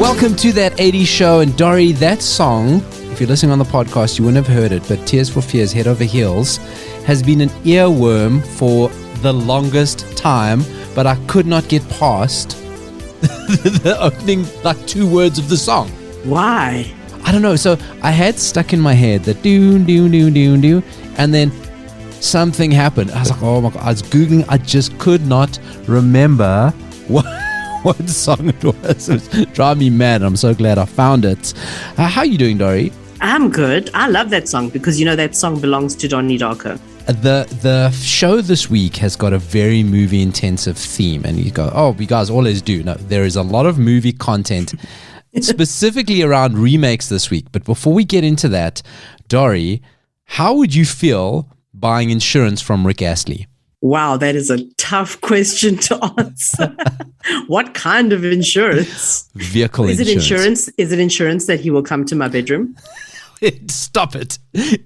Welcome to That 80s Show. And Dori, that song, if you're listening on the podcast, you wouldn't have heard it, but Tears for Fears, Head Over Heels, has been an earworm for the longest time, but I could not get past the opening, 2 words of the song. Why? I don't know. So I had stuck in my head the do, do, do, do, do, and then something happened. I was like, oh my God. I was Googling. I just could not remember what song it was. It was driving me mad. I'm so glad I found it. How are you doing, Dori? I'm good. I love that song because, that song belongs to Donnie Darko. The show this week has got a very movie-intensive theme. And you go, oh, you guys always do. No, there is a lot of movie content specifically around remakes this week. But before we get into that, Dori, how would you feel buying insurance from Rick Astley? Wow, that is a tough question to answer. What kind of insurance? Vehicle insurance. Is it insurance that he will come to my bedroom? Stop it.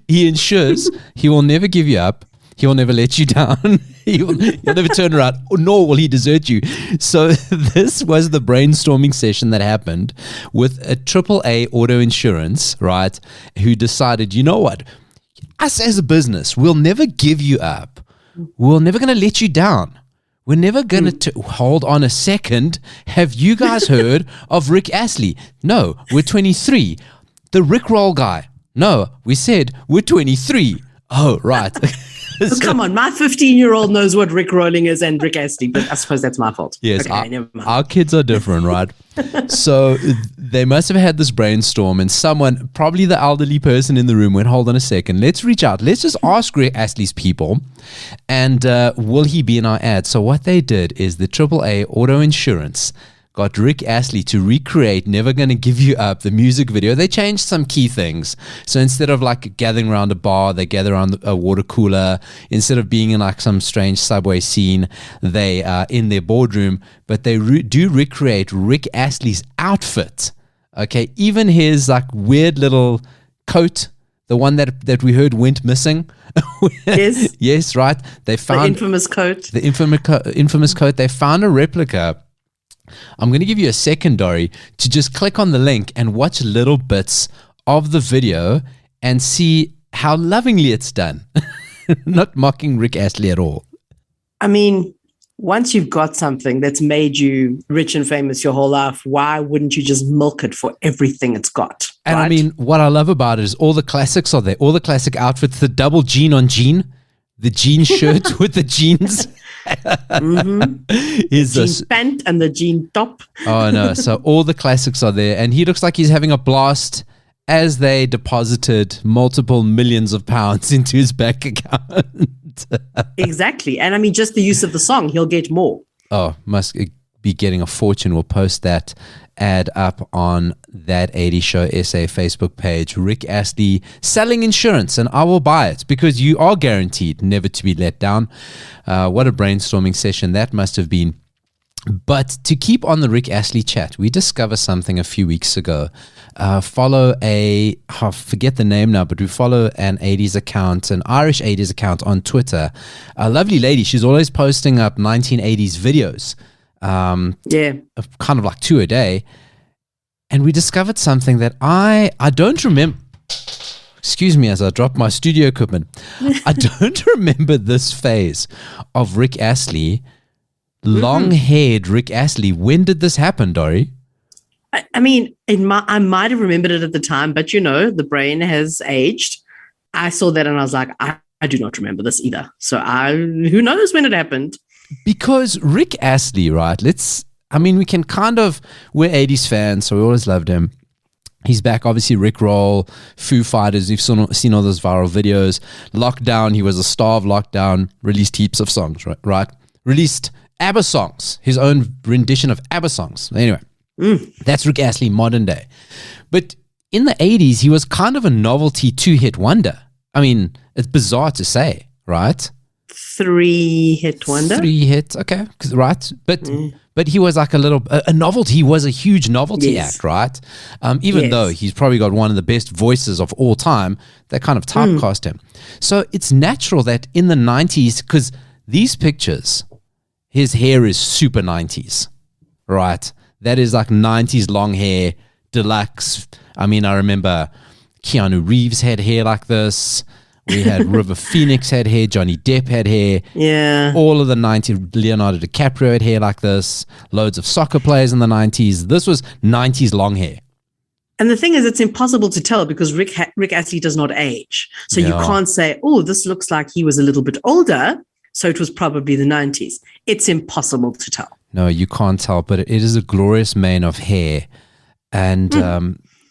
He ensures he will never give you up. He will never let you down. He'll never turn around, nor will he desert you. So this was the brainstorming session that happened with a AAA auto insurance, right, who decided, you know what? Us as a business, we'll never give you up. We're never going to let you down. We're never going to hold on a second. Have you guys heard of Rick Astley? No, we're 23. The Rickroll guy. No, we said we're 23. Oh, right. So, come on, my 15-year-old knows what Rick rolling is and Rick Astley, but I suppose that's my fault. Yes, okay, never mind. Our kids are different, right? So they must have had this brainstorm, and someone, probably the elderly person in the room, went, hold on a second, let's reach out. Let's just ask Rick Astley's people, and will he be in our ad? So what they did is the AAA Auto Insurance got Rick Astley to recreate Never Gonna Give You Up, the music video. They changed some key things. So instead of gathering around a bar, they gather around a water cooler. Instead of being in some strange subway scene, they are in their boardroom. But they do recreate Rick Astley's outfit. Okay, even his weird little coat, the one that we heard went missing. Yes. Yes, right. They found the infamous coat. The infamous coat. They found a replica. I'm going to give you a second, Dori, to just click on the link and watch little bits of the video and see how lovingly it's done. Not mocking Rick Astley at all. I mean, once you've got something that's made you rich and famous your whole life, why wouldn't you just milk it for everything it's got? And right? I mean, what I love about it is all the classics are there. All the classic outfits, the double jean on jean, the jean shirt with the jeans. Mm-hmm. The jean pant and the jean top. Oh no, so all the classics are there, and he looks like he's having a blast as they deposited multiple millions of pounds into his bank account. Exactly. And I mean, just the use of the song, he'll get more. Oh, must be getting a fortune. We'll post that ad up on That 80s Show SA Facebook page. Rick Astley selling insurance, and I will buy it because you are guaranteed never to be let down. What a brainstorming session that must have been. But to keep on the Rick Astley chat, we discovered something a few weeks ago. I forget the name now, but we follow an 80s account, an Irish 80s account on Twitter. A lovely lady. She's always posting up 1980s videos. Kind of 2 a day. And we discovered something that I don't remember. Excuse me as I drop my studio equipment. I don't remember this phase of Rick Astley. Long-haired Rick Astley. When did this happen, Dori? I mean, I might have remembered it at the time, but the brain has aged. I saw that and I was like, I do not remember this either. So who knows when it happened? Because Rick Astley, right? we're 80s fans, so we always loved him. He's back, obviously, Rickroll, Foo Fighters. You've seen all those viral videos. Lockdown, he was a star of Lockdown, released heaps of songs, right? Released ABBA songs, his own rendition of ABBA songs. Anyway, that's Rick Astley, modern day. But in the 80s, he was kind of a novelty 2-hit wonder. I mean, it's bizarre to say, right? 3-hit wonder. 3 hits, okay, right. But he was like a novelty. He was a huge novelty act, right? Even though he's probably got one of the best voices of all time, they kind of typecast him. So it's natural that in the 90s, because these pictures, his hair is super 90s, right? That is like 90s long hair, deluxe. I mean, I remember Keanu Reeves had hair like this. We had River Phoenix had hair. Johnny Depp had hair. Yeah. All of the 90s. Leonardo DiCaprio had hair like this. Loads of soccer players in the 90s. This was 90s long hair. And the thing is, it's impossible to tell because Rick Astley does not age. So you can't say, oh, this looks like he was a little bit older, so it was probably the 90s. It's impossible to tell. No, you can't tell, but it is a glorious mane of hair. And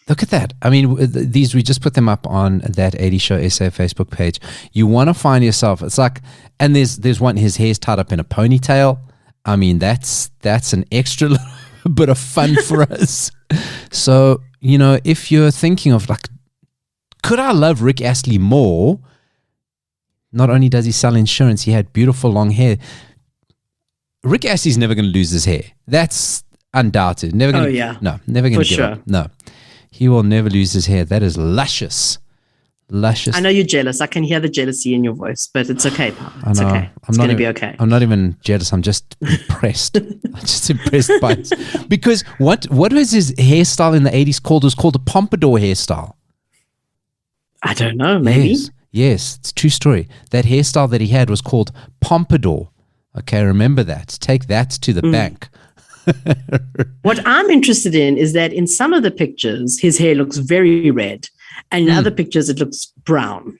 look at that. I mean, these, we just put them up on that 80 Show SA Facebook page. You want to find yourself, it's like, and there's one, his hair's tied up in a ponytail. I mean, that's an extra little bit of fun for us. So, you know, if you're thinking of like, could I love Rick Astley more? Not only does he sell insurance, he had beautiful long hair. Rick Astley's never going to lose his hair. That's undoubted. Never going to. No, never going to give up. No, he will never lose his hair. That is luscious. Luscious. I know you're jealous. I can hear the jealousy in your voice, but it's okay, pal. It's okay. It's going to be okay. I'm not even jealous. I'm just impressed. I'm just impressed by it. Because what was his hairstyle in the 80s called? It was called a pompadour hairstyle. I don't know. Maybe. Yes, it's a true story. That hairstyle that he had was called pompadour. Okay, remember that. Take that to the bank. What I'm interested in is that in some of the pictures, his hair looks very red. And in other pictures, it looks brown.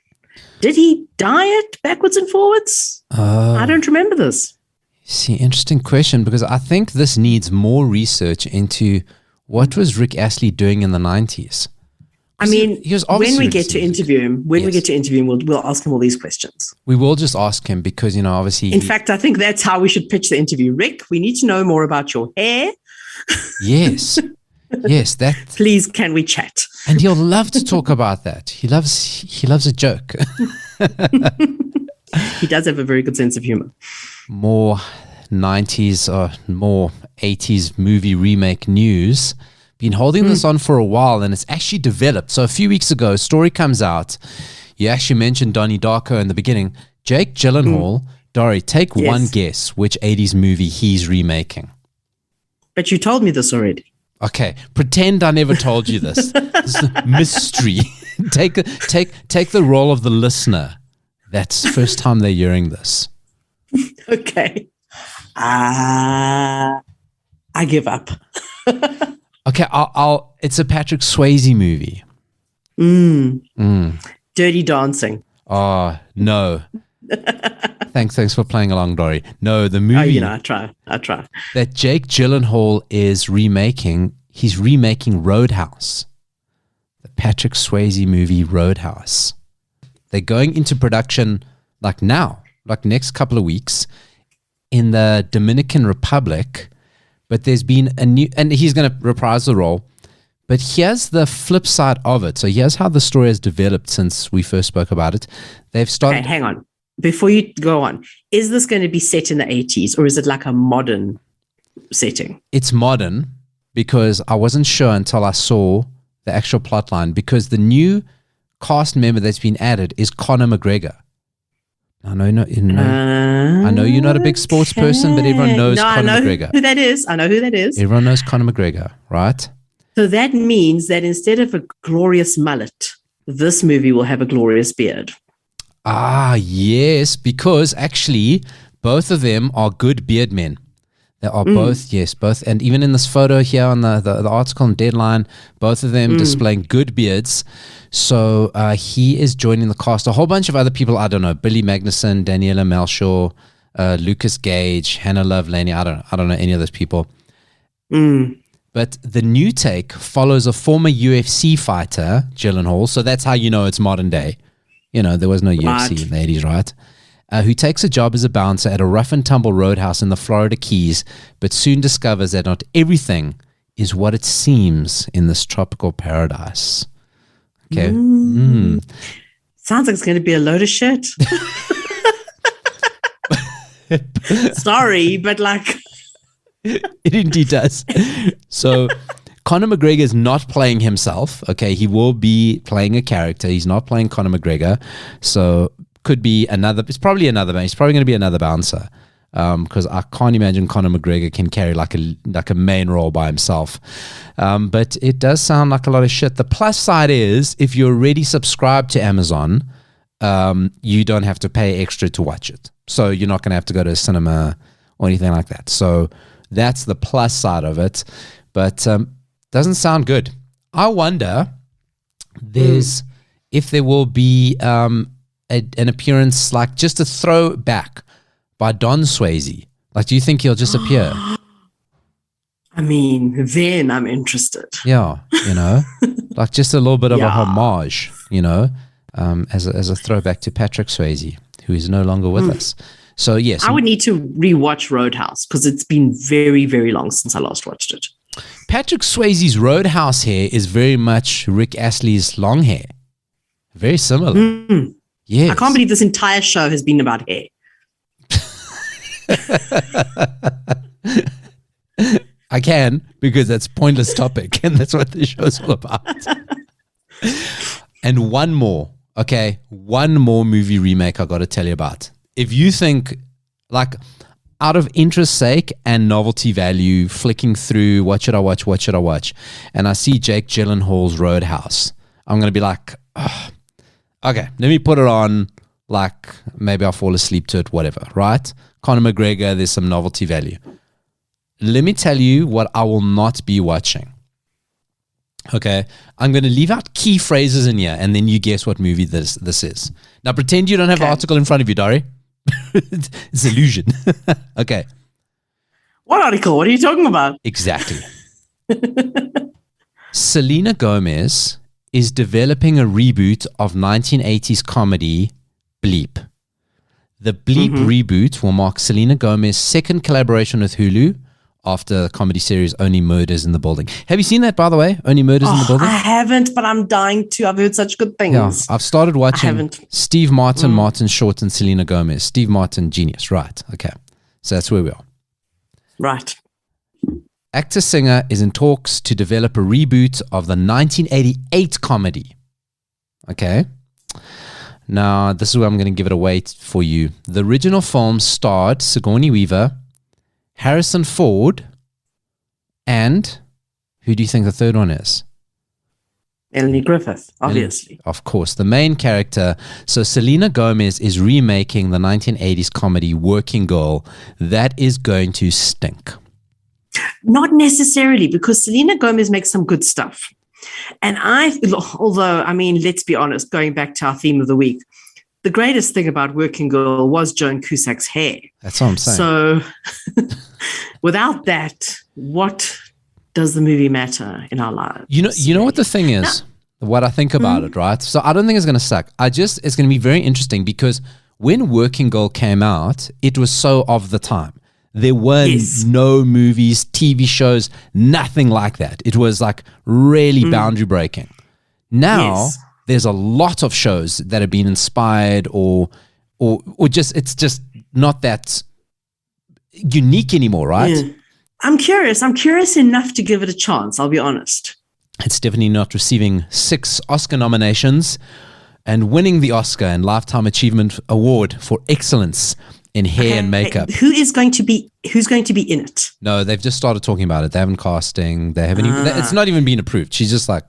Did he dye it backwards and forwards? I don't remember this. See, interesting question, because I think this needs more research into what was Rick Astley doing in the 90s. I mean, he was when we get to interview him, we'll ask him all these questions. We will just ask him because, you know, obviously. In fact, I think that's how we should pitch the interview. Rick, we need to know more about your hair. Yes. Yes, that. Please, can we chat? And he'll love to talk about that. He loves a joke. He does have a very good sense of humor. More 90s or more 80s movie remake news. Been holding this on for a while, and it's actually developed. So a few weeks ago, a story comes out. You actually mentioned Donnie Darko in the beginning. Jake Gyllenhaal, Dori, take one guess which 80s movie he's remaking. But you told me this already. Okay, pretend I never told you this. This is a mystery. Take the role of the listener. That's the first time they're hearing this. Okay. I give up. Okay, I'll. It's a Patrick Swayze movie. Dirty Dancing. Oh, no. Thanks for playing along, Dori. No, the movie. Oh, you know, I try. That Jake Gyllenhaal is remaking. He's remaking Roadhouse. The Patrick Swayze movie Roadhouse. They're going into production like now, like next couple of weeks in the Dominican Republic. But there's been a new, and he's going to reprise the role. But here's the flip side of it. So here's how the story has developed since we first spoke about it. They've started. Okay, hang on. Before you go on, is this going to be set in the 80s or is it like a modern setting? It's modern because I wasn't sure until I saw the actual plot line, because the new cast member that's been added is Conor McGregor. I know you're not a big sports person, but everyone knows Conor McGregor. Who that is. I know who that is. Everyone knows Conor McGregor, right? So that means that instead of a glorious mullet, this movie will have a glorious beard. Ah, yes, because actually both of them are good beard men. They are both. And even in this photo here on the article on Deadline, both of them displaying good beards. So he is joining the cast. A whole bunch of other people, I don't know, Billy Magnuson, Daniela Melchior, Lucas Gage, Hannah Love Laney. I don't know any of those people. But the new take follows a former UFC fighter, Gyllenhaal. So that's how you know it's modern day. You know, there was no UFC in the 80s, right? Who takes a job as a bouncer at a rough and tumble roadhouse in the Florida Keys, but soon discovers that not everything is what it seems in this tropical paradise. Okay. Sounds like it's going to be a load of shit. Sorry, but like... It indeed does. So Conor McGregor is not playing himself. Okay, he will be playing a character. He's not playing Conor McGregor. So could be another. It's probably another. He's probably going to be another bouncer. because I can't imagine Conor McGregor can carry like a main role by himself. But it does sound like a lot of shit. The plus side is, if you're already subscribed to Amazon, you don't have to pay extra to watch it. So you're not going to have to go to a cinema or anything like that. So that's the plus side of it. But doesn't sound good. I wonder if there will be an appearance, like just a throwback by Don Swayze. Like, do you think he'll just appear? I mean, then I'm interested. Yeah, like just a little bit of a homage, as a throwback to Patrick Swayze, who is no longer with us. So yes, I would need to rewatch Roadhouse because it's been very, very long since I last watched it. Patrick Swayze's Roadhouse hair is very much Rick Astley's long hair. Very similar. Yes. I can't believe this entire show has been about hair. I can, because that's a pointless topic, and that's what the show's all about. And one more movie remake I got to tell you about. If you think, like, out of interest sake and novelty value, flicking through what should I watch, and I see Jake Gyllenhaal's Roadhouse, I'm going to be like, okay, let me put it on, like, maybe I'll fall asleep to it, whatever, right? Conor McGregor, there's some novelty value. Let me tell you what I will not be watching. Okay, I'm going to leave out key phrases in here, and then you guess what movie this is. Now, pretend you don't have the article in front of you, Dori. It's illusion. Okay. What article? What are you talking about? Exactly. Selena Gomez is developing a reboot of 1980s comedy Bleep. The Bleep reboot will mark Selena Gomez's second collaboration with Hulu after the comedy series Only Murders in the Building. Have you seen that, by the way? Only Murders in the Building? I haven't, but I'm dying to. I've heard such good things. Yeah, I've started watching Steve Martin, Martin Short, and Selena Gomez. Steve Martin, genius. Right. Okay. So that's where we are. Right. Actor-singer is in talks to develop a reboot of the 1988 comedy. Okay. Now, this is where I'm going to give it away for you. The original film starred Sigourney Weaver, Harrison Ford, and who do you think the third one is? Melanie Griffith, obviously. Of course, the main character. So Selena Gomez is remaking the 1980s comedy Working Girl. That is going to stink. Not necessarily, because Selena Gomez makes some good stuff. And although, I mean, let's be honest, going back to our theme of the week, the greatest thing about Working Girl was Joan Cusack's hair. That's what I'm saying. So without that, what does the movie matter in our lives? You know what the thing is? What I think about it, right? So I don't think it's going to suck. It's going to be very interesting, because when Working Girl came out, it was so of the time. There were no movies, TV shows, nothing like that. It was like really boundary breaking. Now there's a lot of shows that have been inspired or just, it's just not that unique anymore, right? Yeah. I'm curious enough to give it a chance, I'll be honest. It's definitely not receiving 6 Oscar nominations and winning the Oscar and Lifetime Achievement Award for excellence in hair and makeup. Who's going to be in it? No, they've just started talking about it. They haven't casting. They haven't even, it's not even been approved. She's just like,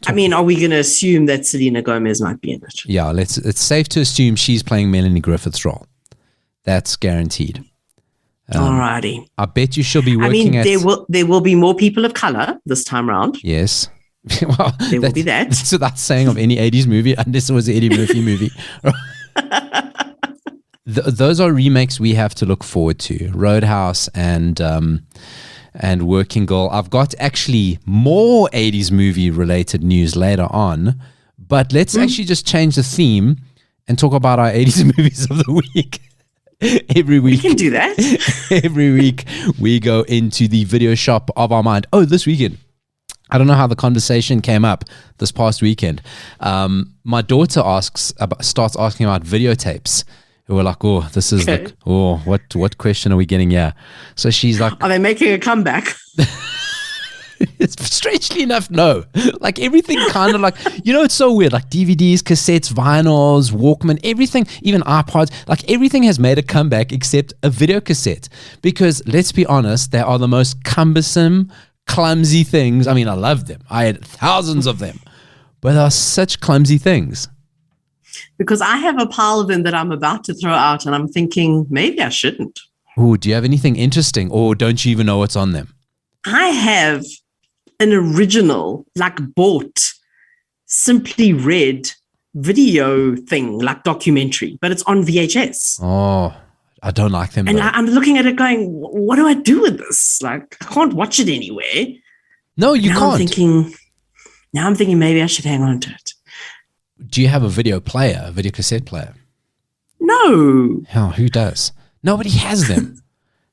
I mean, are we going to assume that Selena Gomez might be in it? Yeah, it's safe to assume she's playing Melanie Griffith's role. That's guaranteed. Alrighty. I bet you she'll be working there will be more people of color this time around. Yes. Well, there will be that. That's without saying of any 80s movie, unless it was an Eddie Murphy movie. Those are remakes we have to look forward to. Roadhouse and Working Girl. I've got actually more 80s movie related news later on, but let's actually just change the theme and talk about our 80s movies of the week. Every week. We can do that. Every week we go into the video shop of our mind. Oh, this weekend. I don't know how the conversation came up this past weekend. My daughter starts asking about videotapes. We're like, oh, this is what question are we getting here? So she's like, are they making a comeback? Strangely enough, no. Like everything kind of like, it's so weird. Like DVDs, cassettes, vinyls, Walkman, everything, even iPods, like everything has made a comeback except a video cassette. Because let's be honest, they are the most cumbersome, clumsy things. I mean, I love them. I had thousands of them, but they are such clumsy things. Because I have a pile of them that I'm about to throw out, and I'm thinking maybe I shouldn't. Oh, do you have anything interesting, or don't you even know what's on them? I have an original, like bought, Simply Red video thing, like documentary, but it's on VHS. Oh, I don't like them. And I'm looking at it going, what do I do with this? Like, I can't watch it anywhere. No, you can't. Now I'm thinking maybe I should hang on to it. Do you have a video cassette player? No. Oh, who does? Nobody has them.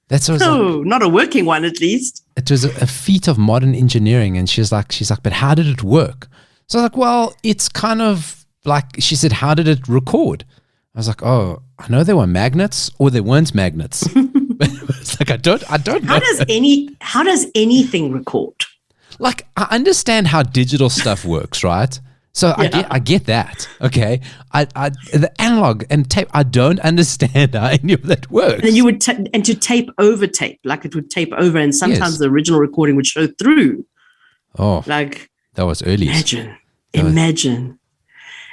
Not a working one at least. It was a feat of modern engineering, and she's like, but how did it work? So I was like, well, it's kind of like, she said, how did it record? I was like, oh, I know there were magnets, or there weren't magnets. But it's like I don't know. How does anything record? Like, I understand how digital stuff works, right? So yeah. I get that. Okay. The analog and tape, I don't understand how any of that works. And then you would to tape over tape, like it would tape over, and sometimes the original recording would show through. Oh, like that was early. Imagine.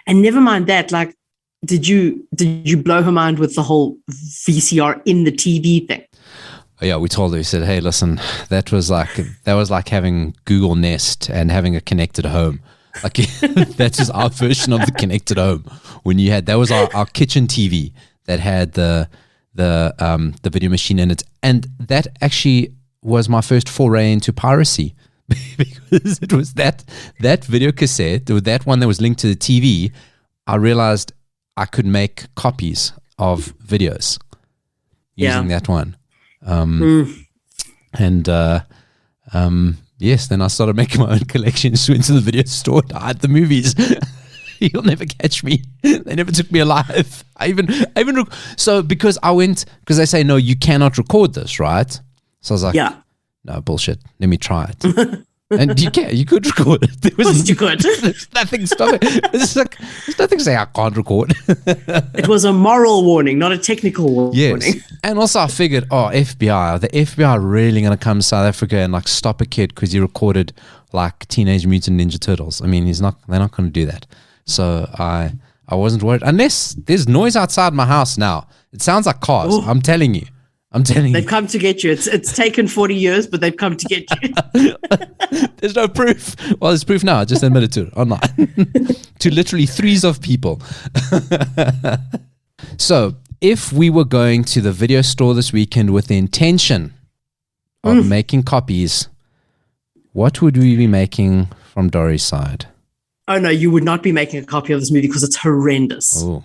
And never mind that. Like, did you blow her mind with the whole VCR in the TV thing? Oh, yeah, we told her. We said, hey, listen, that was like having Google Nest and having a connected home. Like that's just our version of the connected home. That was our kitchen TV that had the video machine in it, and that actually was my first foray into piracy because it was that video cassette, that one that was linked to the TV. I realized I could make copies of videos using that one, yes, then I started making my own collections, went to the video store to hide the movies. You'll never catch me. They never took me alive. Because they say, no, you cannot record this, right? So I was like, no, bullshit. Let me try it. And you could record it. Of course you could. There's nothing stopping it. There's nothing saying I can't record. It was a moral warning, not a technical warning. Yes. And also I figured, FBI, the FBI are really going to come to South Africa and like stop a kid because he recorded like Teenage Mutant Ninja Turtles. I mean, they're not going to do that. So I wasn't worried. Unless there's noise outside my house now. It sounds like cars. Ooh. I'm telling you. They've come to get you. It's taken 40 years, but they've come to get you. There's no proof. Well, there's proof now. I just admitted to it online. To literally threes of people. So, if we were going to the video store this weekend with the intention of making copies, what would we be making from Dori's side? Oh, no, you would not be making a copy of this movie because it's horrendous. Oh.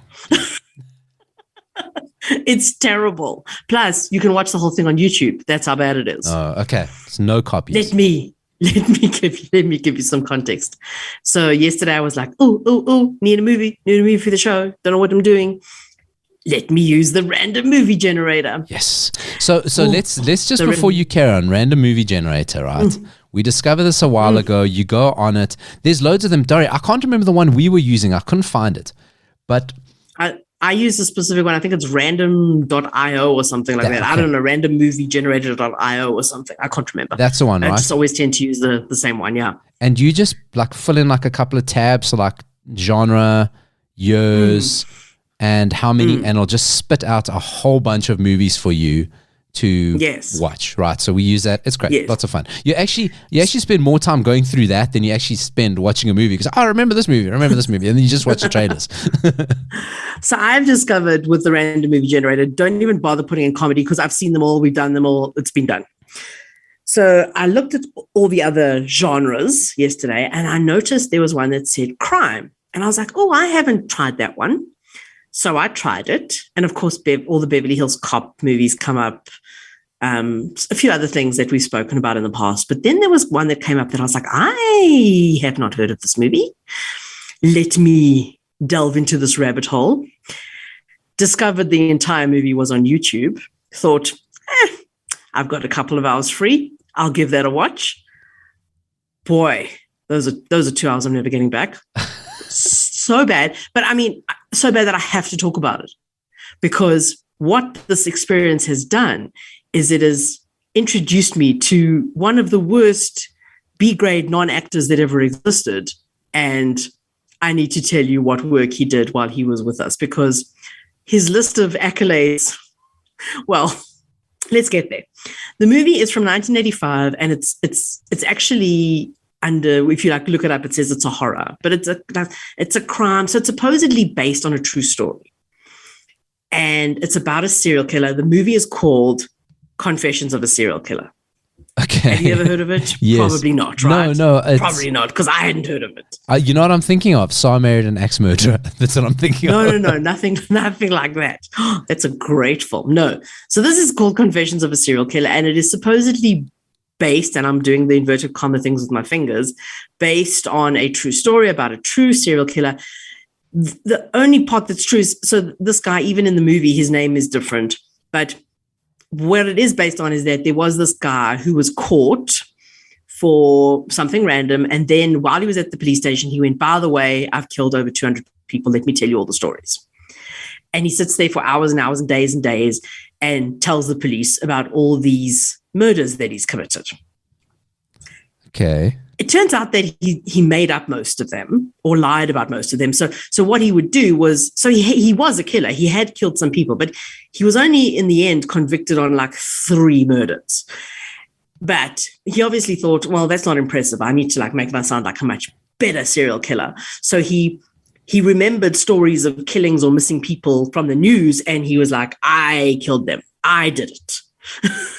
It's terrible. Plus, you can watch the whole thing on YouTube. That's how bad it is. Oh, okay. It's no copies. Let me give you some context. So yesterday I was like, need a movie for the show. Don't know what I'm doing. Let me use the random movie generator. Yes. So let's just before you carry on, random movie generator, right? We discovered this a while ago. You go on it. There's loads of them. Dori, I can't remember the one we were using. I couldn't find it. But I use a specific one. I think it's random.io or something like that. Okay. I don't know, randommoviegenerator.io or something. I can't remember. That's the one, right? I just always tend to use the same one, yeah. And you just like fill in like a couple of tabs, so like genre, years, and how many, and it'll just spit out a whole bunch of movies for you to watch, right? So we use that. It's great. Yes. Lots of fun. You actually spend more time going through that than you actually spend watching a movie because I remember this movie, and then you just watch the trailers. So I've discovered with the random movie generator, don't even bother putting in comedy because I've seen them all, we've done them all, it's been done. So I looked at all the other genres yesterday and I noticed there was one that said crime. And I was like, I haven't tried that one. So I tried it. And of course, all the Beverly Hills Cop movies come up. A few other things that we've spoken about in the past. But then there was one that came up that I was like, I have not heard of this movie. Let me delve into this rabbit hole. Discovered the entire movie was on YouTube. Thought, I've got a couple of hours free. I'll give that a watch. boy, those are 2 hours I'm never getting back. So bad. But I mean, so bad that I have to talk about it, because what this experience has done is it has introduced me to one of the worst B-grade non-actors that ever existed. And I need to tell you what work he did while he was with us, because his list of accolades, well, let's get there. The movie is from 1985, and it's actually under, if you like look it up, it says it's a horror, but it's a crime. So it's supposedly based on a true story. And it's about a serial killer. The movie is called Confessions of a Serial Killer. Okay. Have you ever heard of it? Yes. Probably not, right? No. Probably not, because I hadn't heard of it. You know what I'm thinking of? So I Married an Axe Murderer. That's what I'm thinking of. No, nothing like that. That's a great film. No. So this is called Confessions of a Serial Killer, and it is supposedly based, and I'm doing the inverted comma things with my fingers, based on a true story about a true serial killer. The only part that's true is, so this guy, even in the movie, his name is different, but what it is based on is that there was this guy who was caught for something random. And then while he was at the police station, he went, by the way, I've killed over 200 people. Let me tell you all the stories. And he sits there for hours and hours and days and tells the police about all these murders that he's committed. Okay. It turns out that he made up most of them or lied about most of them. So what he would do was, so he was a killer. He had killed some people, but he was only in the end convicted on like 3 murders. But he obviously thought, well, that's not impressive. I need to like make myself sound like a much better serial killer. So he remembered stories of killings or missing people from the news, and he was like, I killed them. I did it.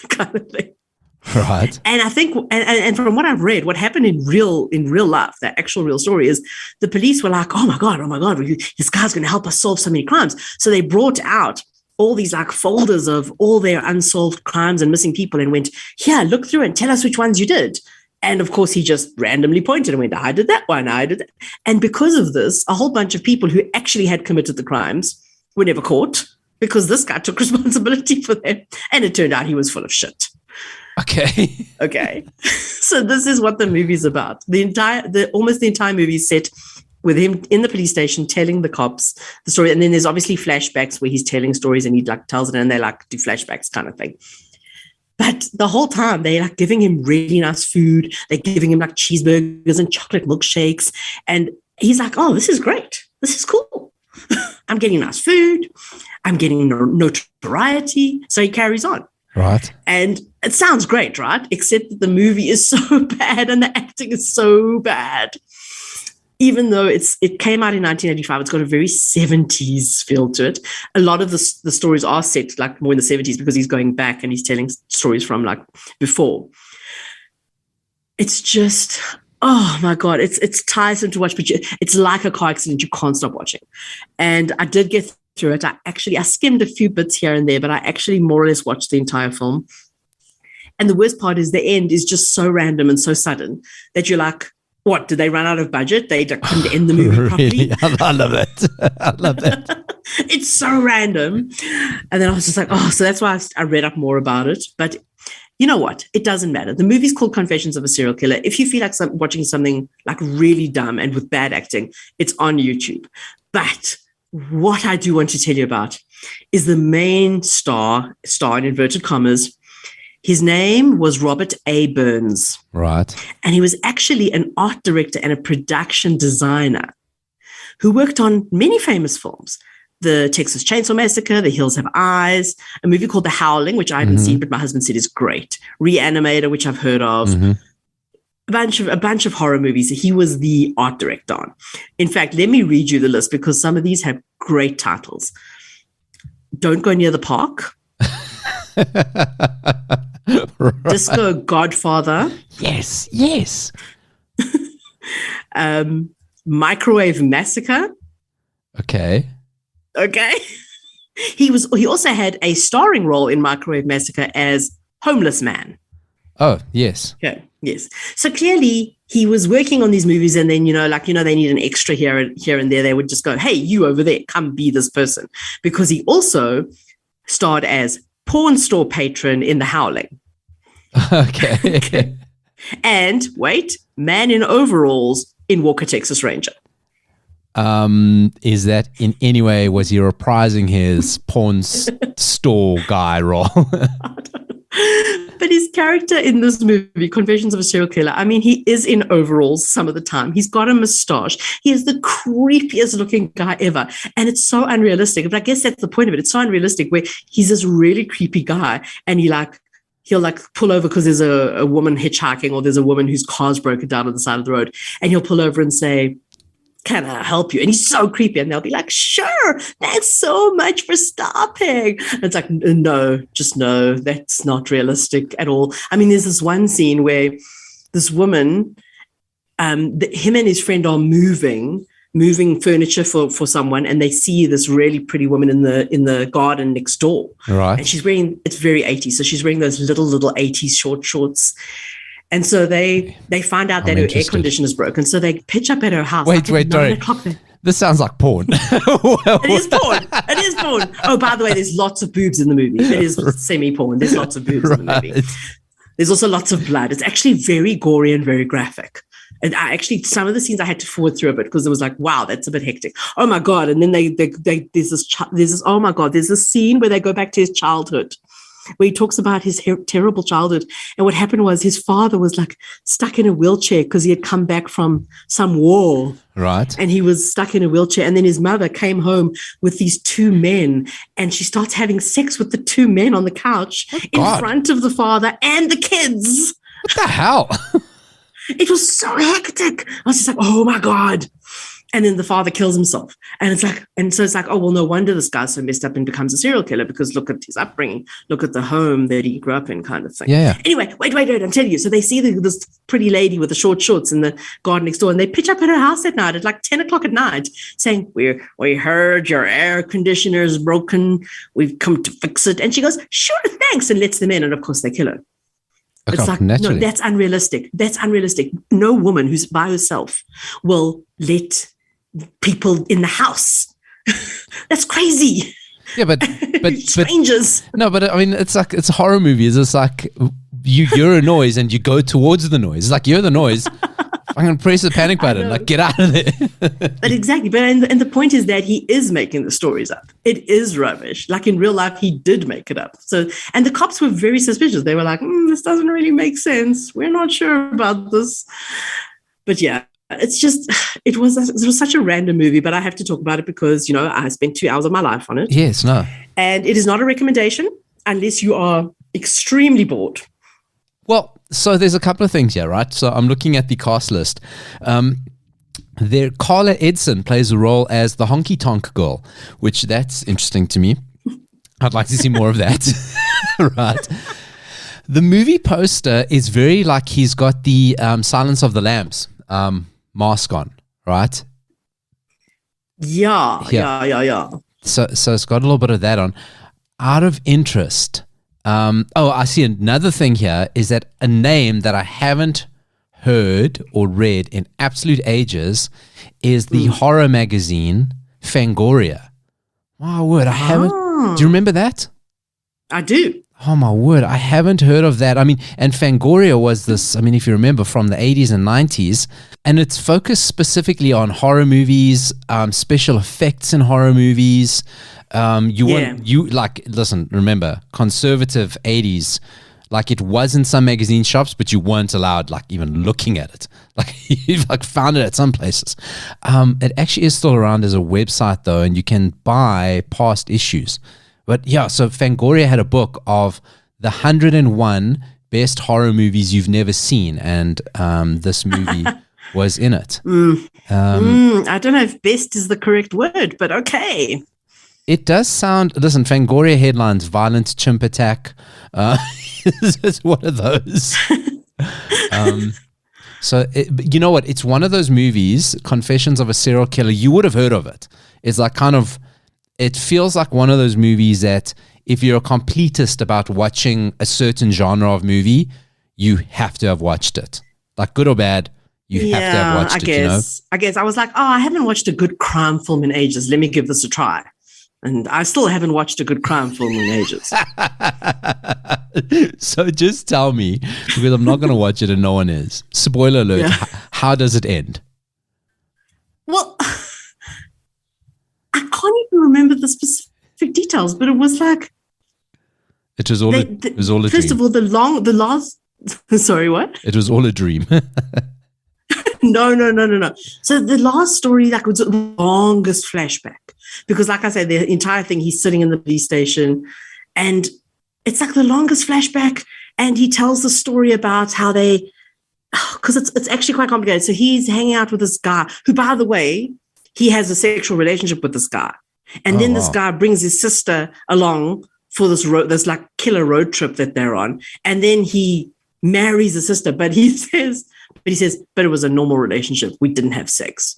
Kind of thing. Right. And I think, and from what I've read, what happened in real life, the actual real story is the police were like, oh my God, this guy's going to help us solve so many crimes. So they brought out all these like folders of all their unsolved crimes and missing people and went, here, look through and tell us which ones you did. And of course, he just randomly pointed and went, I did that one, I did that. And because of this, a whole bunch of people who actually had committed the crimes were never caught because this guy took responsibility for them. And it turned out he was full of shit. Okay. So this is what the movie's about. Almost the entire movie is set with him in the police station telling the cops the story. And then there's obviously flashbacks where he's telling stories and he like tells it and they like do flashbacks kind of thing. But the whole time they're like giving him really nice food. They're giving him like cheeseburgers and chocolate milkshakes. And he's like, oh, this is great. This is cool. I'm getting nice food. I'm getting notoriety. So he carries on. Right. And it sounds great, right? Except that the movie is so bad and the acting is so bad. Even though it came out in 1985, it's got a very 70s feel to it. A lot of the stories are set like more in the 70s because he's going back and he's telling stories from like before. It's just, oh my God, it's tiresome to watch, but it's like a car accident. You can't stop watching. And I did get through it. I skimmed a few bits here and there, but I actually more or less watched the entire film. And the worst part is the end is just so random and so sudden that you're like, what, did they run out of budget? They couldn't end the movie properly. I love it. I love it. It's so random. And then I was just like, oh, so that's why I read up more about it. But you know what? It doesn't matter. The movie's called Confessions of a Serial Killer. If you feel like watching something like really dumb and with bad acting, it's on YouTube. But what I do want to tell you about is the main star in inverted commas. His name was Robert A. Burns. Right. And he was actually an art director and a production designer who worked on many famous films. The Texas Chainsaw Massacre, The Hills Have Eyes, a movie called The Howling, which I haven't seen, but my husband said is great. Reanimator, which I've heard of. A bunch of horror movies he was the art director on. In fact, let me read you the list because some of these have great titles. Don't Go Near the Park. Right. Disco Godfather. Yes. Microwave Massacre. Okay. He also had a starring role in Microwave Massacre as homeless man. Oh, yes. Okay. Yes. So clearly he was working on these movies and then, they need an extra here and there. They would just go, hey, you over there, come be this person. Because he also starred as pawn store patron in The Howling. Okay. And wait, man in overalls in Walker, Texas Ranger. Is that in any way, was he reprising his porn store guy role? But his character in this movie, Confessions of a Serial Killer, I mean, he is in overalls some of the time. He's got a mustache. He is the creepiest looking guy ever. And it's so unrealistic. But I guess that's the point of it. It's so unrealistic where he's this really creepy guy and he'll pull over because there's a woman hitchhiking or there's a woman whose car's broken down on the side of the road. And he'll pull over and say, can I help you? And he's so creepy. And they'll be like, sure, thanks so much for stopping. And it's like, no, that's not realistic at all. I mean, there's this one scene where this woman, him and his friend are moving furniture for someone, and they see this really pretty woman in the garden next door. Right. And she's wearing, it's very 80s. So she's wearing those little 80s shorts. And so they find out that her air conditioner is broken. So they pitch up at her house. Wait, Dori. This sounds like porn. It is porn. Oh, by the way, there's lots of boobs in the movie. It is semi-porn. There's lots of boobs in the movie. There's also lots of blood. It's actually very gory and very graphic. And some of the scenes I had to forward through a bit because it was like, wow, that's a bit hectic. Oh my God. And then there's this scene where they go back to his childhood, where he talks about his terrible childhood. And what happened was his father was like stuck in a wheelchair because he had come back from some war. Right. And he was stuck in a wheelchair. And then his mother came home with these two men and she starts having sex with the two men on the couch in front of the father and the kids. What the hell? It was so hectic. I was just like, oh my God. And then the father kills himself. And so it's like, oh, well, no wonder this guy's so messed up and becomes a serial killer because look at his upbringing, look at the home that he grew up in kind of thing. Yeah. Anyway, wait, I'm telling you. So they see this pretty lady with the short shorts in the garden next door and they pitch up at her house at night at like 10 o'clock at night saying, we heard your air conditioner is broken. We've come to fix it. And she goes, sure, thanks, and lets them in. And of course they kill her. It's like, naturally. No, that's unrealistic. That's unrealistic. No woman who's by herself will let people in the house. That's crazy. Yeah, but strangers. But I mean, it's like, it's horror movies. It's like you hear a noise and you go towards the noise. It's like you hear the noise. I'm going to press the panic button, like get out of there. But exactly. But and the point is that he is making the stories up. It is rubbish. Like in real life, he did make it up. So, and the cops were very suspicious. They were like, this doesn't really make sense. We're not sure about this. But yeah, it's just, it was such a random movie, but I have to talk about it because, I spent 2 hours of my life on it. Yes, no. And it is not a recommendation unless you are extremely bored. Well, so there's a couple of things here, right? So I'm looking at the cast list. There, Carla Edson plays a role as the honky tonk girl, which that's interesting to me. I'd like to see more of that. Right. The movie poster is very like he's got the Silence of the Lambs mask on, right? Yeah. So it's got a little bit of that on. Out of interest, I see another thing here is that a name that I haven't heard or read in absolute ages is the horror magazine Fangoria. My word, I haven't. Do you remember that? I do. Oh my word, I haven't heard of that. I mean, and Fangoria was this, if you remember, from the 80s and 90s, and it's focused specifically on horror movies, special effects in horror movies. Listen, remember, conservative 80s, like it was in some magazine shops, but you weren't allowed like even looking at it. Like you've like found it at some places. It actually is still around as a website though, and you can buy past issues. But yeah, so Fangoria had a book of the 101 best horror movies you've never seen, and this movie was in it. I don't know if best is the correct word, but okay. It does sound, listen, Fangoria headlines, violent chimp attack. It's one of those. You know what? It's one of those movies, Confessions of a Serial Killer. You would have heard of it. It's like it feels like one of those movies that if you're a completist about watching a certain genre of movie, you have to have watched it. Like good or bad, you have to have watched it, I guess I was like, I haven't watched a good crime film in ages. Let me give this a try. And I still haven't watched a good crime film in ages. So just tell me, because I'm not going to watch it and no one is. Spoiler alert. Yeah. How does it end? Well, I can't even remember the specific details, but it was like It was all a dream. First of all, the last. Sorry, what? It was all a dream. No. So the last story, like, was the longest flashback because, like I said, the entire thing, he's sitting in the police station, and it's like the longest flashback. And he tells the story about how they, because it's actually quite complicated. So he's hanging out with this guy who, by the way, he has a sexual relationship with this guy, and then this guy brings his sister along for this like killer road trip that they're on, and then he marries the sister, but he says, but it was a normal relationship. We didn't have sex.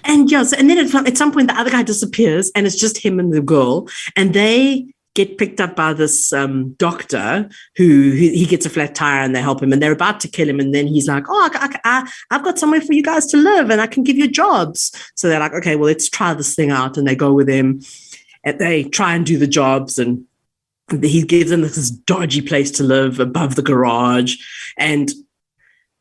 And then at some point the other guy disappears, and it's just him and the girl, and they get picked up by this doctor who he gets a flat tire, and they help him, and they're about to kill him, and then he's like, "Oh, I've got somewhere for you guys to live, and I can give you jobs." So they're like, "Okay, well, let's try this thing out," and they go with him, and they try and do the jobs, and he gives them this dodgy place to live above the garage. And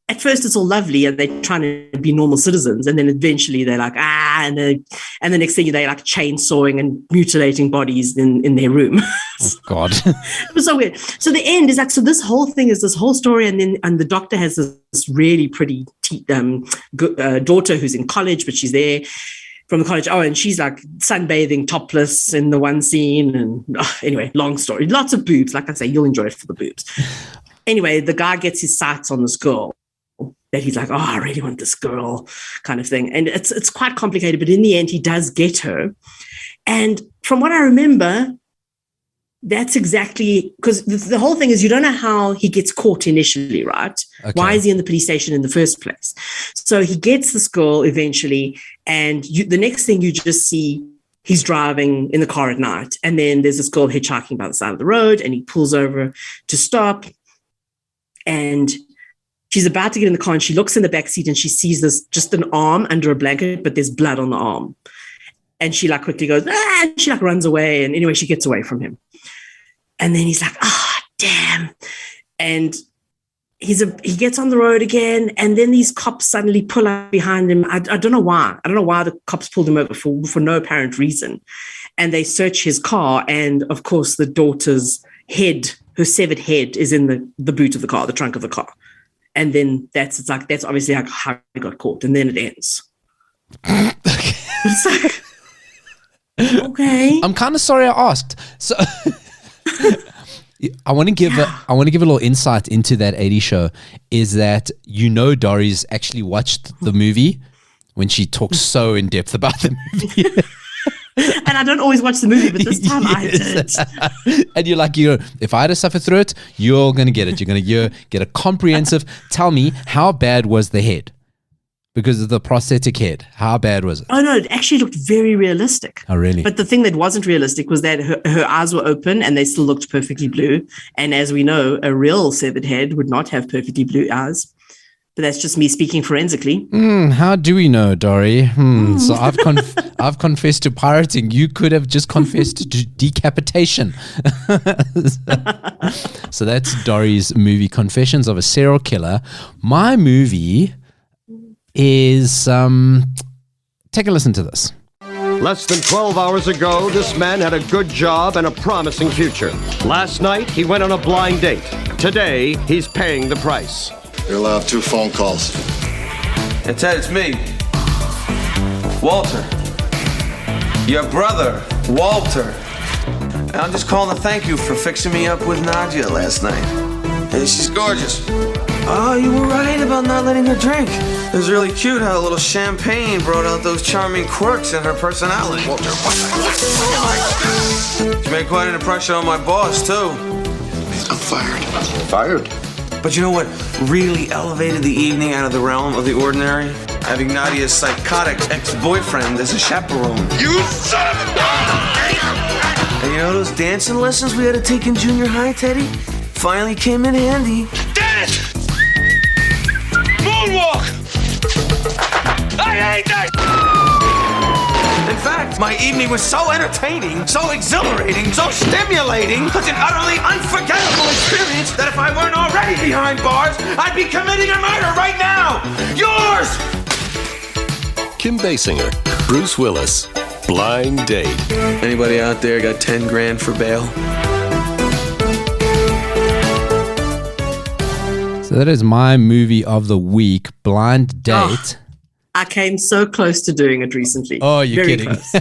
at first it's all lovely and they're trying to be normal citizens. And then eventually they're like, and the next thing they're like chainsawing and mutilating bodies in their room. Oh, God. It was so weird. So the end is like, so this whole thing is this whole story. And the doctor has this really pretty daughter who's in college, but she's there from the college. Oh, and she's like sunbathing topless in the one scene. And anyway, long story. Lots of boobs. Like I say, you'll enjoy it for the boobs. Anyway, the guy gets his sights on this girl that he's like, oh, I really want this girl kind of thing. And it's quite complicated, but in the end, he does get her. And from what I remember, that's exactly, because the whole thing is you don't know how he gets caught initially, right? Okay. Why is he in the police station in the first place? So he gets this girl eventually, and the next thing you just see, he's driving in the car at night, and then there's this girl hitchhiking by the side of the road, and he pulls over to stop, and she's about to get in the car, and she looks in the back seat, and she sees this, just an arm under a blanket, but there's blood on the arm. And she like quickly goes, and she like runs away. And anyway, she gets away from him. And then he's like, damn. And he gets on the road again. And then these cops suddenly pull up behind him. I don't know why. I don't know why the cops pulled him over for no apparent reason. And they search his car. And of course, the daughter's head, her severed head, is in the boot of the car, the trunk of the car. And then that's obviously like how he got caught. And then it ends. It's like, okay. I'm kind of sorry I asked. So I want to give a little insight into that 80s show. Is that Dori's actually watched the movie when she talks so in depth about the movie. And I don't always watch the movie, but this time I did. And you're like, if I had to suffer through it, you're going to get it. You're going to get a comprehensive. Tell me, how bad was the head? Because of the prosthetic head. How bad was it? Oh, no, it actually looked very realistic. Oh, really? But the thing that wasn't realistic was that her eyes were open and they still looked perfectly blue. And as we know, a real severed head would not have perfectly blue eyes. But that's just me speaking forensically. How do we know, Dori? So I've confessed to pirating. You could have just confessed to decapitation. So that's Dori's movie, Confessions of a Serial Killer. My movie is take a listen to this. Less than 12 hours ago, this man had a good job and a promising future. Last night, he went on a blind date. Today, he's paying the price. You're allowed 2 phone calls. And Ted, it's me. Walter. Your brother, Walter. And I'm just calling to thank you for fixing me up with Nadia last night. And she's gorgeous. Oh, you were right about not letting her drink. It was really cute how a little champagne brought out those charming quirks in her personality. Walter, what? She made quite an impression on my boss, too. I'm fired. Fired? But you know what really elevated the evening out of the realm of the ordinary? Having Nadia's psychotic ex-boyfriend as a chaperone. You son of a... And you know those dancing lessons we had to take in junior high, Teddy? Finally came in handy. Dance! Moonwalk! I hate that! And fact, my evening was so entertaining, so exhilarating, so stimulating, such an utterly unforgettable experience that if I weren't already behind bars, I'd be committing a murder right now. Yours! Kim Basinger, Bruce Willis, Blind Date. Anybody out there got 10 grand for bail? So that is my movie of the week, Blind Date. I came so close to doing it recently. Oh, you're Very kidding. close.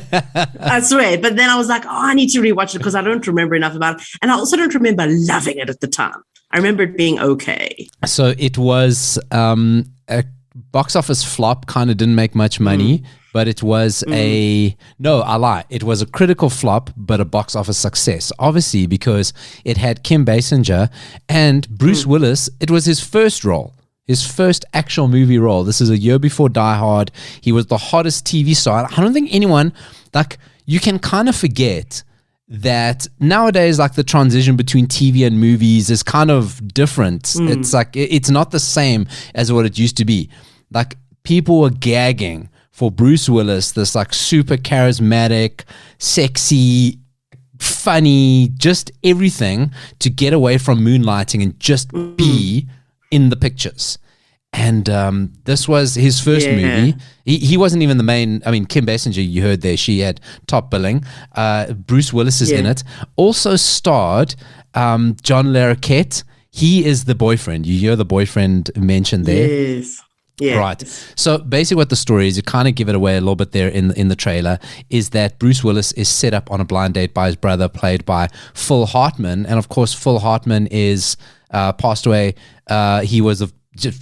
I swear. But then I was like, I need to rewatch it because I don't remember enough about it. And I also don't remember loving it at the time. I remember it being okay. So it was a box office flop, kind of didn't make much money, but it was no, I lie. It was a critical flop, but a box office success. Obviously, because it had Kim Basinger and Bruce Willis. It was his first role. His first actual movie role. This is a year before Die Hard. He was the hottest TV star. I don't think anyone, like, you can kind of forget that nowadays, like, the transition between TV and movies is kind of different. It's like, it's not the same as what it used to be. Like, people were gagging for Bruce Willis, this like super charismatic, sexy, funny, just everything to get away from moonlighting and just be in the pictures. And this was his first movie. He wasn't even the main. I mean, Kim Basinger, you heard there, she had top billing. Bruce Willis is in it. Also starred John Larroquette. He is the boyfriend. You hear the boyfriend mentioned there. Yes. Yeah. Right. So basically what the story is, you kind of give it away a little bit there in the trailer, is that Bruce Willis is set up on a blind date by his brother, played by Phil Hartman. And of course, Phil Hartman is passed away. He was a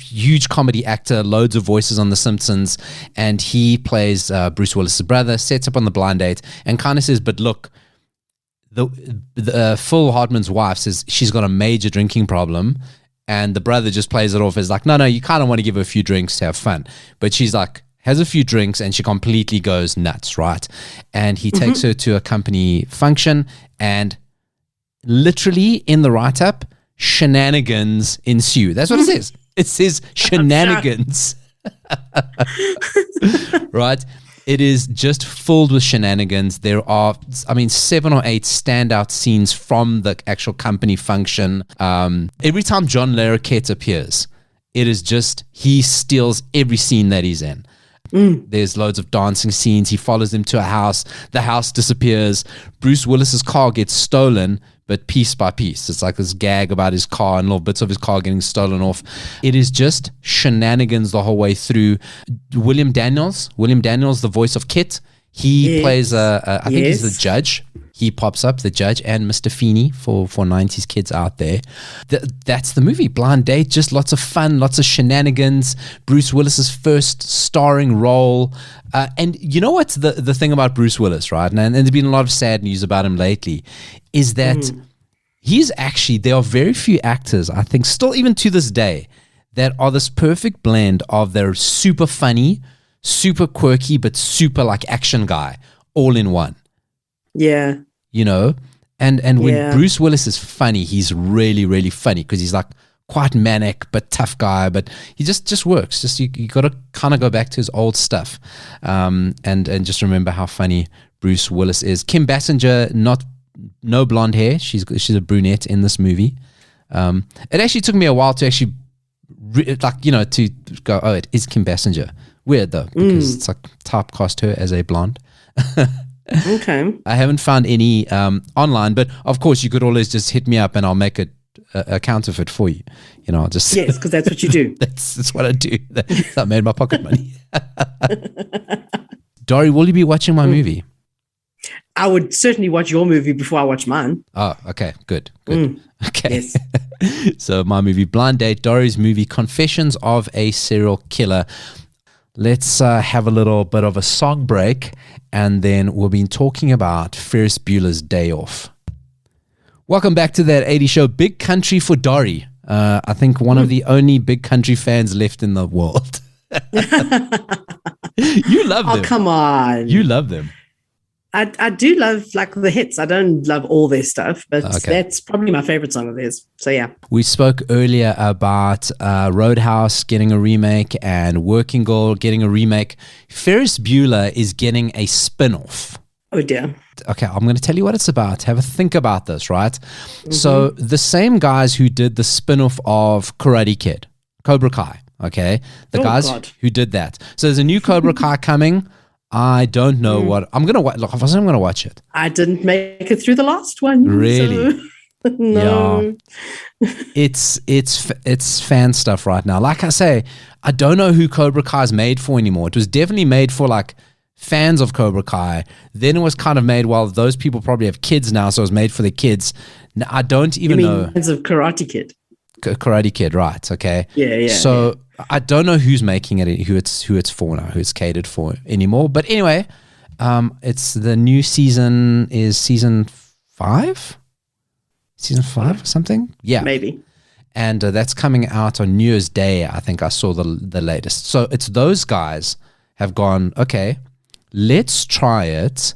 huge comedy actor, loads of voices on The Simpsons, and he plays Bruce Willis' brother, sets up on the blind date and kind of says, but look, the Phil Hartman's wife says she's got a major drinking problem. And the brother just plays it off as like, no, you kind of want to give her a few drinks to have fun. But she's like, has a few drinks and she completely goes nuts, right? And he takes her to a company function and literally in the write-up, shenanigans ensue. That's what it says. It says shenanigans. Right? It is just filled with shenanigans. There are, 7 or 8 standout scenes from the actual company function. Every time John Larroquette appears, it is just, he steals every scene that he's in. There's loads of dancing scenes. He follows them to a house. The house disappears. Bruce Willis's car gets stolen, but piece by piece. It's like this gag about his car and little bits of his car getting stolen off. It is just shenanigans the whole way through. William Daniels, the voice of Kit, he plays, I think he's the judge. He pops up, the judge, and Mr. Feeney for 90s kids out there. That's the movie, Blind Date. Just lots of fun, lots of shenanigans. Bruce Willis's first starring role. And you know what's the thing about Bruce Willis, right? And there's been a lot of sad news about him lately, is that he's actually, there are very few actors, I think, still even to this day, that are this perfect blend of their super funny, super quirky, but super like action guy all in one. Yeah. You know, and when Bruce Willis is funny, he's really, really funny because he's like quite manic but tough guy, but he just works. Just you got to kind of go back to his old stuff, and just remember how funny Bruce Willis is. Kim Basinger, no blonde hair. She's a brunette in this movie. It actually took me a while to actually to go, oh, it is Kim Basinger. Weird though, because it's like typecast her as a blonde. Okay. I haven't found any online, but of course you could always just hit me up and I'll make a counterfeit for you. You know, I'll just because that's what you do. that's what I do. That made my pocket money. Dori, will you be watching my movie? I would certainly watch your movie before I watch mine. Oh, okay, good. Okay. Yes. So my movie, Blind Date, Dori's movie, Confessions of a Serial Killer. Let's have a little bit of a song break, and then we'll be talking about Ferris Bueller's Day Off. Welcome back to That 80 Show. Big country for Dori. I think one of the only big country fans left in the world. You love them. Oh, come on. You love them. I do love like the hits. I don't love all their stuff, but that's probably my favorite song of theirs. So yeah. We spoke earlier about Roadhouse getting a remake and Working Girl getting a remake. Ferris Bueller is getting a spin-off. Oh dear. Okay, I'm going to tell you what it's about. Have a think about this, right? So the same guys who did the spin-off of Karate Kid, Cobra Kai, okay? The guys who did that. So there's a new Cobra Kai coming. I don't know what I'm gonna watch. Look, I'm gonna watch it. I didn't make it through the last one. Really? So, no. Yeah. It's fan stuff right now. Like I say, I don't know who Cobra Kai is made for anymore. It was definitely made for like fans of Cobra Kai. Then it was kind of made. Well, those people probably have kids now, so it was made for the kids. Now, I don't even know. Fans of Karate Kid. Karate Kid, right? Okay. Yeah. So I don't know who's making it, who it's for now, who it's catered for anymore. But anyway, it's the new season is season 5 or something. Yeah, maybe. And that's coming out on New Year's Day. I think I saw the latest. So it's those guys have gone, okay, let's try it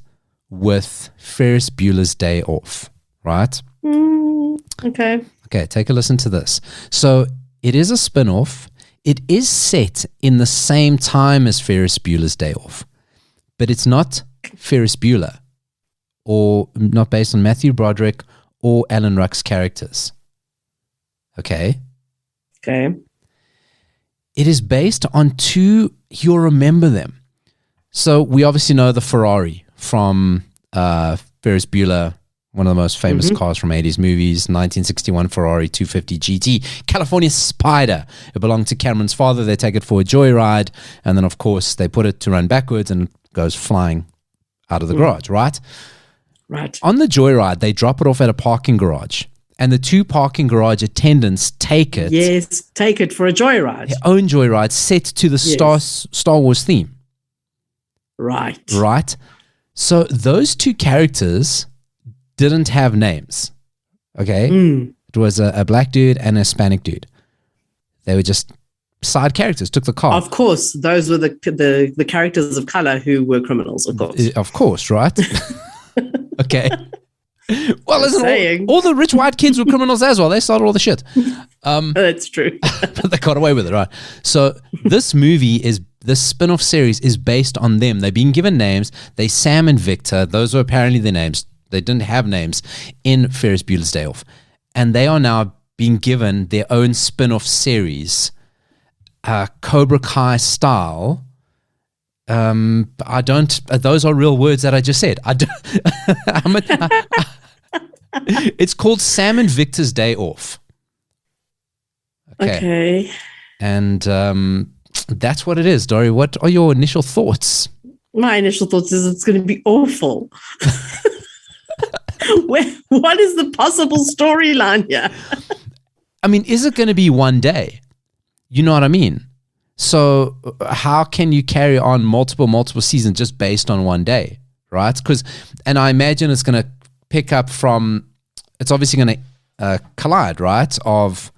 with Ferris Bueller's Day Off, right? Okay. Okay, take a listen to this. So it is a spin-off. It is set in the same time as Ferris Bueller's Day Off, but it's not Ferris Bueller or not based on Matthew Broderick or Alan Ruck's characters. Okay. It is based on two, you'll remember them. So we obviously know the Ferrari from Ferris Bueller, one of the most famous cars from 80s movies, 1961 Ferrari 250 GT, California Spider. It belonged to Cameron's father. They take it for a joyride, and then, of course, they put it to run backwards and it goes flying out of the garage, right? Right. On the joyride, they drop it off at a parking garage, and the two parking garage attendants take it. Yes, take it for a joyride. Their own joyride set to the Star Wars theme. Right. So those two characters didn't have names. Okay. It was a black dude and a Hispanic dude. They were just side characters, took the car. Of course, those were the characters of color who were criminals, of course. Of course, right? Okay. Well, listen, all the rich white kids were criminals as well. They started all the shit. That's true. But they got away with it, right? So this spin-off series is based on them. They've been given names. They Sam and Victor. Those were apparently their names. They didn't have names in Ferris Bueller's Day Off. And they are now being given their own spin-off series, Cobra Kai style. Those are real words that I just said. It's called Sam and Victor's Day Off. Okay. And that's what it is, Dori. What are your initial thoughts? My initial thoughts is it's going to be awful. What is the possible storyline here? I mean, is it going to be one day? You know what I mean? So how can you carry on multiple seasons just based on one day, right? And I imagine it's going to pick up from, it's obviously going to collide, right? Of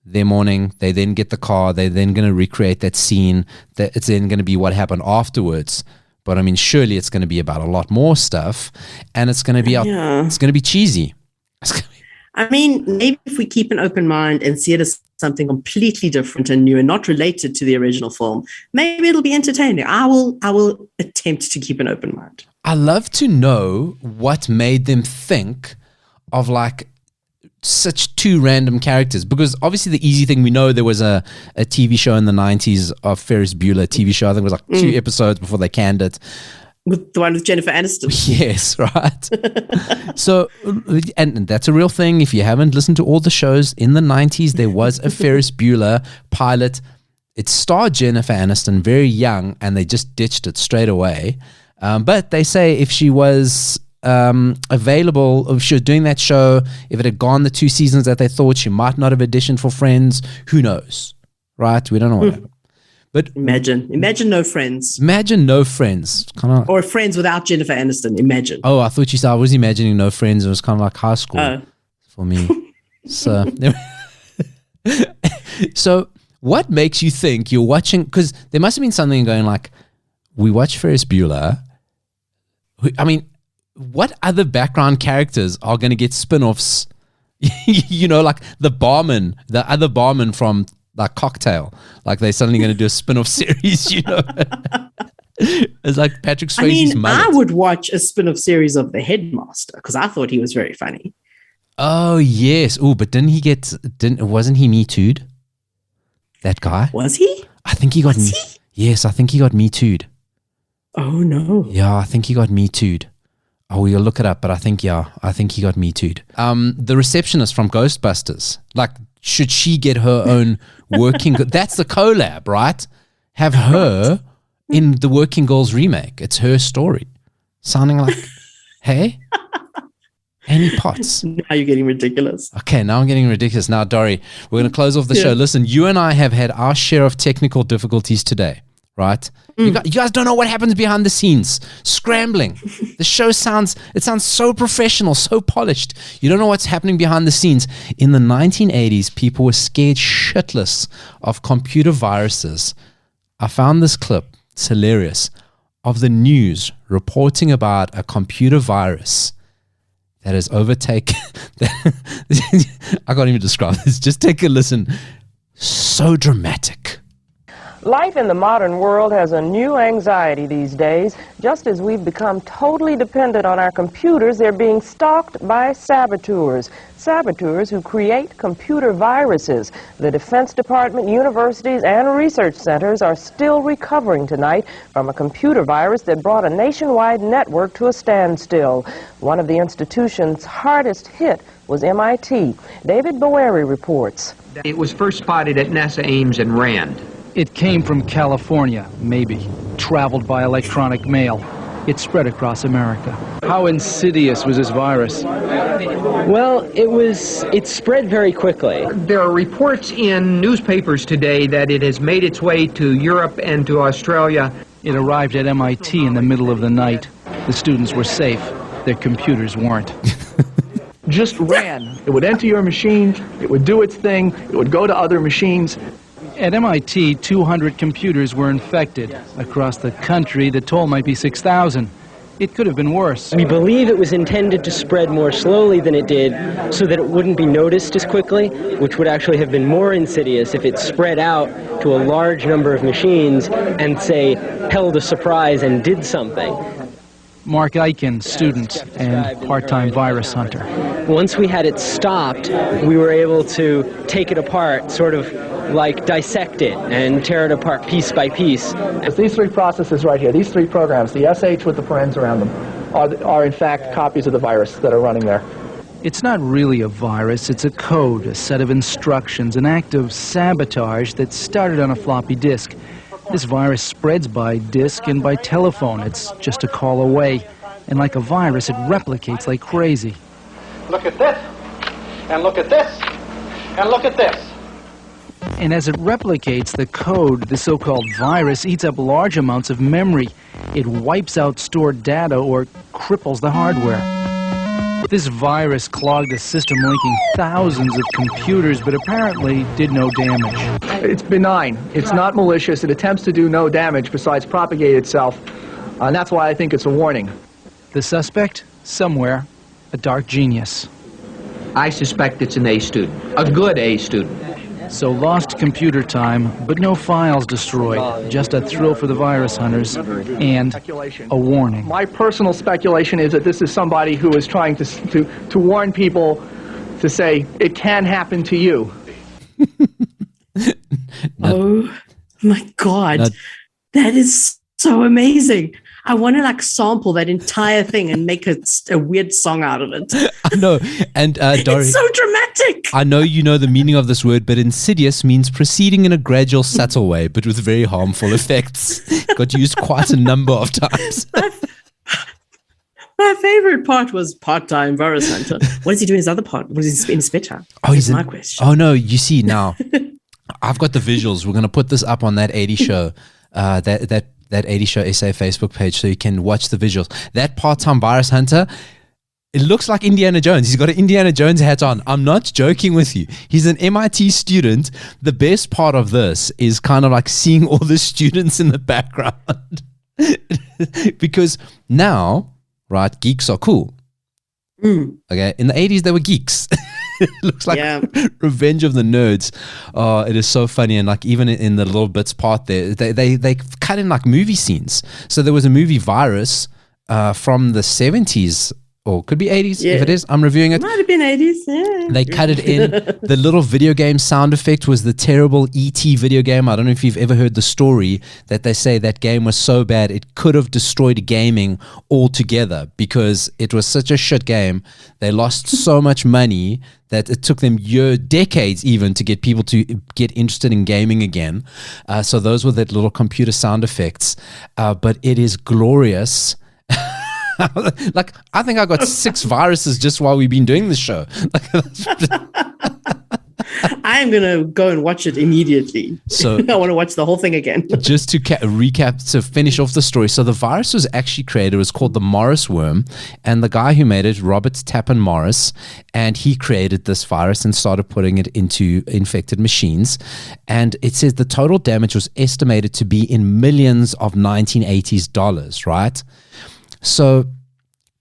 their morning, they then get the car, they're then going to recreate that scene. That it's then going to be what happened afterwards. But I mean, surely it's going to be about a lot more stuff, and it's going to be it's going to be cheesy. I mean, maybe if we keep an open mind and see it as something completely different and new and not related to the original film, maybe it'll be entertaining. I will attempt to keep an open mind. I love to know what made them think of like such two random characters, because obviously the easy thing, we know there was a TV show in the 90s of Ferris Bueller, TV show. I think it was like 2 episodes before they canned it. With the one with Jennifer Aniston. Yes, right. So, and that's a real thing. If you haven't listened to all the shows in the 90s, there was a Ferris Bueller pilot. It starred Jennifer Aniston, very young, and they just ditched it straight away. But they say if she was available, if she was doing that show, if it had gone the 2 seasons that they thought, she might not have auditioned for Friends. Who knows, right? We don't know what happened. But imagine no Friends. Imagine no Friends. Or Friends without Jennifer Aniston. Imagine. Oh, I thought you said I was imagining no Friends. It was kind of like high school for me. So what makes you think you're watching? Because there must have been something going like, we watch Ferris Bueller. I mean, what other background characters are going to get spin-offs? You know, like the other barman from like Cocktail. Like they're suddenly going to do a spin-off series, you know? It's like Patrick Swayze's mullet. I would watch a spin-off series of The Headmaster because I thought he was very funny. Oh, yes. Oh, but wasn't he Me Too'd? That guy? Was he? I think he got Yes, I think he got Me Too'd. Oh, no. Yeah, I think he got Me Too'd. Oh, we'll look it up, but I think he got Me Too'd. The receptionist from Ghostbusters, like, should she get her own working? That's the collab, right? Have her in the Working Girls remake. It's her story. Sounding like, hey? Annie Potts. Now you're getting ridiculous. Okay, now I'm getting ridiculous. Now, Dori, we're going to close off the show. Listen, you and I have had our share of technical difficulties today, right? You guys don't know what happens behind the scenes. Scrambling. The show sounds so professional, so polished. You don't know what's happening behind the scenes. In the 1980s, people were scared shitless of computer viruses. I found this clip. It's hilarious. Of the news reporting about a computer virus that has overtaken. I can't even describe this. Just take a listen. So dramatic. Life in the modern world has a new anxiety these days. Just as we've become totally dependent on our computers, they're being stalked by saboteurs. Saboteurs who create computer viruses. The Defense Department, universities, and research centers are still recovering tonight from a computer virus that brought a nationwide network to a standstill. One of the institution's hardest hit was MIT. David Bowery reports. It was first spotted at NASA Ames and Rand. It came from California, maybe, traveled by electronic mail. It spread across America. How insidious was this virus? Well, it spread very quickly. There are reports in newspapers today that it has made its way to Europe and to Australia. It arrived at MIT in the middle of the night. The students were safe. Their computers weren't. Just ran. It would enter your machine, it would do its thing, it would go to other machines. At MIT, 200 computers were infected. Across the country, the toll might be 6,000. It could have been worse. We believe it was intended to spread more slowly than it did so that it wouldn't be noticed as quickly, which would actually have been more insidious if it spread out to a large number of machines and, say, held a surprise and did something. Mark Eichen, student and part-time virus hunter. Once we had it stopped, we were able to take it apart, sort of like dissect it and tear it apart piece by piece. These three processes right here, these three programs, the SH with the parens around them, are in fact copies of the virus that are running there. It's not really a virus, it's a code, a set of instructions, an act of sabotage that started on a floppy disk. This virus spreads by disk and by telephone. It's just a call away. And like a virus, it replicates like crazy. Look at this, and look at this, and look at this. And as it replicates the code, the so-called virus eats up large amounts of memory. It wipes out stored data or cripples the hardware. This virus clogged a system linking thousands of computers, but apparently did no damage. It's benign. It's not malicious. It attempts to do no damage besides propagate itself. And that's why I think it's a warning. The suspect? Somewhere. A dark genius. I suspect it's an A student, a good A student. So lost computer time, but no files destroyed. Just a thrill for the virus hunters and a warning. My personal speculation is that this is somebody who is trying to warn people to say, it can happen to you. Oh my God. That is so amazing. I want to like sample that entire thing and make a weird song out of it. I know. And Dori, it's so dramatic. I know you know the meaning of this word, but insidious means proceeding in a gradual, subtle way, but with very harmful effects. Got used quite a number of times. My favorite part was part-time virus hunter. What is he doing his other part? Was he inspector? Oh, he's my question. Oh no, you see now, I've got the visuals. We're going to put this up on that 80 show, that 80 Show SA Facebook page so you can watch the visuals. That part-time virus hunter, it looks like Indiana Jones. He's got an Indiana Jones hat on. I'm not joking with you. He's an MIT student. The best part of this is kind of like seeing all the students in the background. Because now right? Geeks are cool. Okay, in the 80s they were geeks. It looks like Revenge of the Nerds. Oh, it is so funny. And like even in the little bits part there, they cut in like movie scenes. So there was a movie Virus from the 70s, or could be 80s if it is. I'm reviewing it. Might have been 80s, yeah. They cut it in. The little video game sound effect was the terrible E.T. video game. I don't know if you've ever heard the story that they say that game was so bad it could have destroyed gaming altogether because it was such a shit game. They lost so much money that it took them decades even to get people to get interested in gaming again. So those were the little computer sound effects. But it is glorious. Like, I think I got 6 viruses just while we've been doing this show. I am going to go and watch it immediately. So I want to watch the whole thing again. Just to recap, to finish off the story. So the virus was actually created. It was called the Morris worm. And the guy who made it, Robert Tappan Morris, and he created this virus and started putting it into infected machines. And it says the total damage was estimated to be in millions of 1980s dollars, right? So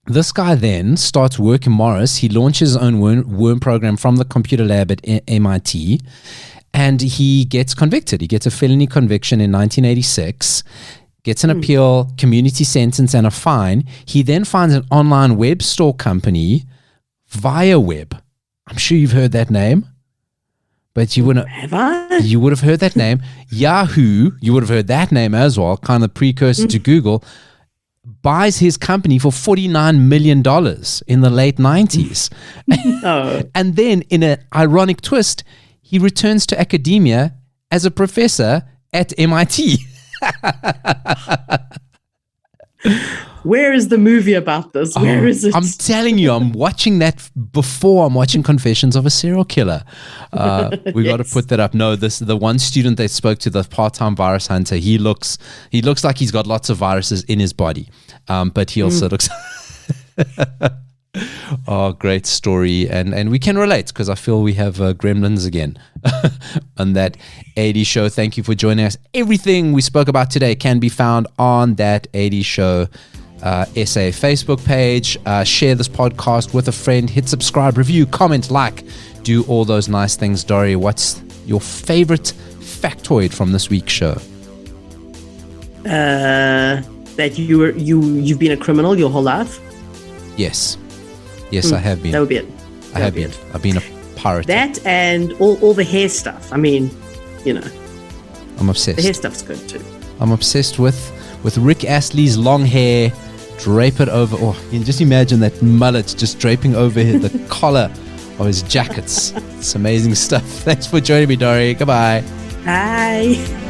this guy then starts working Morris. He launches his own worm program from the computer lab at MIT, and he gets convicted. He gets a felony conviction in 1986, gets an appeal, community sentence, and a fine. He then finds an online web store company, ViaWeb. I'm sure you've heard that name, but you wouldn't. Have I? You would have heard that name. Yahoo, you would have heard that name as well, kind of precursor to Google. Buys his company for $49 million in the late 90s. And then, in an ironic twist, he returns to academia as a professor at MIT. Where is the movie about this? Where is it? I'm telling you, I'm watching that before I'm watching Confessions of a Serial Killer. We got to put that up. No, the one student they spoke to, the part-time virus hunter, he looks like he's got lots of viruses in his body, but he also looks. Oh, great story, and we can relate because I feel we have gremlins again on that 80s show. Thank you for joining us. Everything we spoke about today can be found on that 80s show SA Facebook page. Share this podcast with a friend. Hit subscribe, review, comment, like, do all those nice things. Dori, what's your favorite factoid from this week's show? That you've been a criminal your whole life. Yes, I have been. That would be it. I have been. I've been a pirate. That and all the hair stuff. I mean, I'm obsessed. The hair stuff's good too. I'm obsessed with Rick Astley's long hair. Drape it over. Oh, you can just imagine that mullet just draping over the collar of his jackets. It's amazing stuff. Thanks for joining me, Dori. Goodbye. Bye.